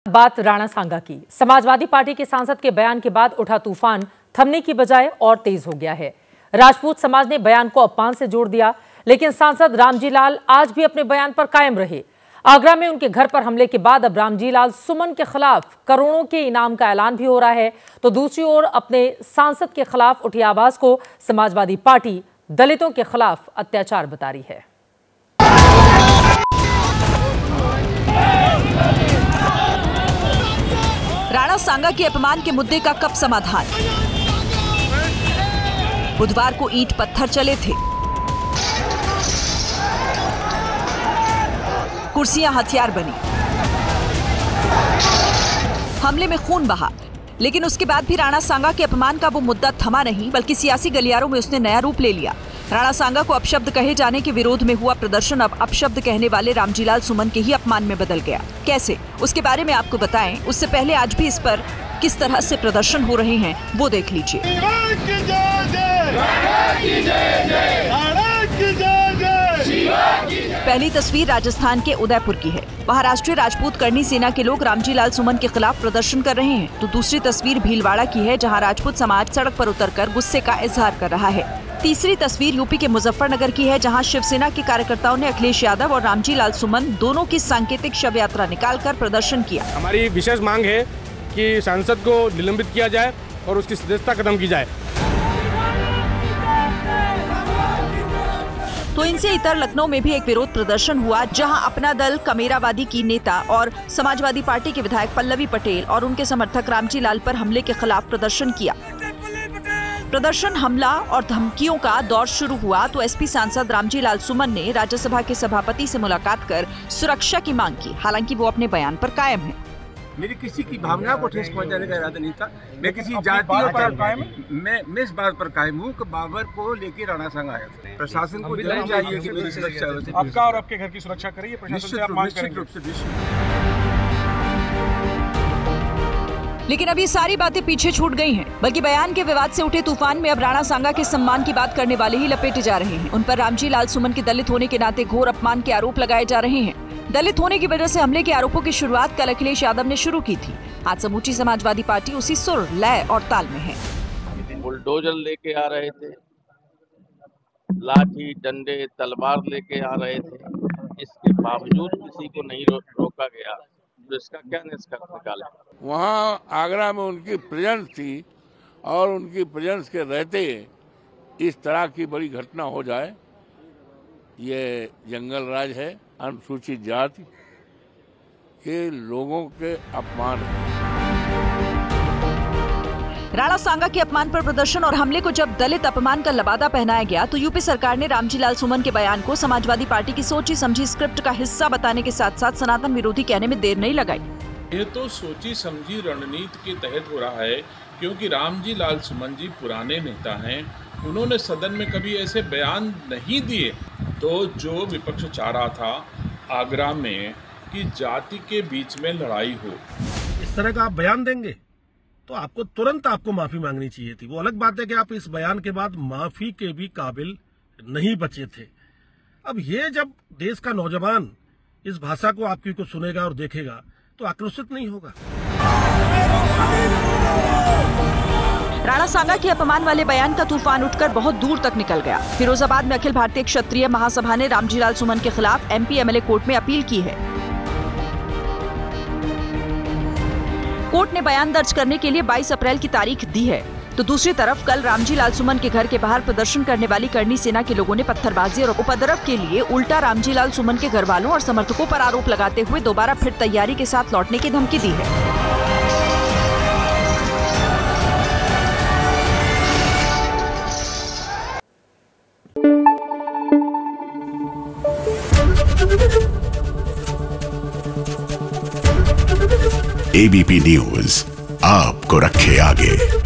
बात राणा सांगा की। समाजवादी पार्टी के सांसद के बयान के बाद उठा तूफान थमने की बजाय और तेज हो गया है। राजपूत समाज ने बयान को अपमान से जोड़ दिया, लेकिन सांसद रामजी लाल आज भी अपने बयान पर कायम रहे। आगरा में उनके घर पर हमले के बाद अब रामजी लाल सुमन के खिलाफ करोड़ों के इनाम का ऐलान भी हो रहा है, तो दूसरी ओर अपने सांसद के खिलाफ उठी आवाज को समाजवादी पार्टी दलितों के खिलाफ अत्याचार बता रही है। राणा सांगा के अपमान के मुद्दे का कब समाधान? बुधवार को ईंट पत्थर चले थे, कुर्सियां हथियार बनी, हमले में खून बहा, लेकिन उसके बाद भी राणा सांगा के अपमान का वो मुद्दा थमा नहीं, बल्कि सियासी गलियारों में उसने नया रूप ले लिया। राणा सांगा को अपशब्द कहे जाने के विरोध में हुआ प्रदर्शन अब अपशब्द कहने वाले रामजी लाल सुमन के ही अपमान में बदल गया। कैसे, उसके बारे में आपको बताएं। उससे पहले आज भी इस पर किस तरह से प्रदर्शन हो रहे हैं वो देख लीजिए। पहली तस्वीर राजस्थान के उदयपुर की है। वहां राष्ट्रीय राजपूत करनी सेना के लोग रामजी लाल सुमन के खिलाफ प्रदर्शन कर रहे हैं, तो दूसरी तस्वीर भीलवाड़ा की है, जहां राजपूत समाज सड़क पर उतरकर गुस्से का इजहार कर रहा है। तीसरी तस्वीर यूपी के मुजफ्फरनगर की है, जहां शिवसेना के कार्यकर्ताओं ने अखिलेश यादव और रामजी लाल सुमन दोनों की सांकेतिक शव यात्रा निकालकर प्रदर्शन किया। हमारी विशेष मांग है कि सांसद को निलंबित किया जाए और उसकी सदस्यता खत्म की जाए। तो इनसे इतर लखनऊ में भी एक विरोध प्रदर्शन हुआ, जहां अपना दल कमेरावादी की नेता और समाजवादी पार्टी के विधायक पल्लवी पटेल और उनके समर्थक रामजी लाल पर हमले के खिलाफ प्रदर्शन किया। प्रदर्शन, हमला और धमकियों का दौर शुरू हुआ तो एसपी सांसद रामजी लाल सुमन ने राज्यसभा के सभापति से मुलाकात कर सुरक्षा की मांग की। हालांकि वो अपने बयान पर कायम है। मेरी किसी की भावना को ठेस पहुंचाने का इरादा नहीं था। मैं किसी जाति पर मैं इस बात पर कायम हूँ कि बाबर को लेके राणा सांगा आया। प्रशासन को जरूर चाहिए कि मेरी सुरक्षा आपका और आपके घर की सुरक्षा करिए। निश्चित रूप से। लेकिन अब ये सारी बातें पीछे छूट गई हैं, बल्कि बयान के विवाद से उठे तूफान में अब राणा सांगा के सम्मान की बात करने वाले ही लपेटे जा रहे हैं। उन पर रामजी लाल सुमन के दलित होने के नाते घोर अपमान के आरोप लगाए जा रहे हैं। दलित होने की वजह से हमले के आरोपों की शुरुआत कल अखिलेश यादव ने शुरू की थी। आज समूची समाजवादी पार्टी उसी सुर, लय और ताल में है। बुलडोजर लेके आ रहे थे, लाठी डंडे तलवार लेके आ रहे थे, इसके बावजूद किसी को नहीं रोका गया, तो इसका क्या निष्कर्ष निकाले? वहाँ आगरा में उनकी प्रेजेंस थी और उनकी प्रेजेंस के रहते इस तरह की बड़ी घटना हो जाए, ये जंगल राज है, अनुसूचित जाति के लोगों के अपमान है। राणा सांगा के अपमान पर प्रदर्शन और हमले को जब दलित अपमान का लबादा पहनाया गया, तो यूपी सरकार ने रामजी लाल सुमन के बयान को समाजवादी पार्टी की सोची समझी स्क्रिप्ट का हिस्सा बताने के साथ साथ सनातन विरोधी कहने में देर नहीं लगाई। ये तो सोची समझी रणनीति के तहत हो रहा है, क्योंकि रामजी लाल सुमन जी पुराने नेता हैं। उन्होंने सदन में कभी ऐसे बयान नहीं दिए। तो जो विपक्ष चाह रहा था आगरा में कि जाति के बीच में लड़ाई हो, इस तरह का आप बयान देंगे तो आपको तुरंत माफी मांगनी चाहिए थी। वो अलग बात है कि आप इस बयान के बाद माफी के भी काबिल नहीं बचे थे। अब ये जब देश का नौजवान इस भाषा को आपकी को सुनेगा और देखेगा तो आक्रोशित नहीं होगा। राणा सांगा के अपमान वाले बयान का तूफान उठकर बहुत दूर तक निकल गया। फिरोजाबाद में अखिल भारतीय क्षत्रिय महासभा ने रामजी लाल सुमन के खिलाफ एमपी एमएलए कोर्ट में अपील की है। कोर्ट ने बयान दर्ज करने के लिए 22 अप्रैल की तारीख दी है। तो दूसरी तरफ कल रामजी लाल सुमन के घर के बाहर प्रदर्शन करने वाली करनी सेना के लोगों ने पत्थरबाजी और उपद्रव के लिए उल्टा रामजी लाल सुमन के घर वालों और समर्थकों पर आरोप लगाते हुए दोबारा फिर तैयारी के साथ लौटने की धमकी दी है। एबीपी न्यूज आपको रखे आगे।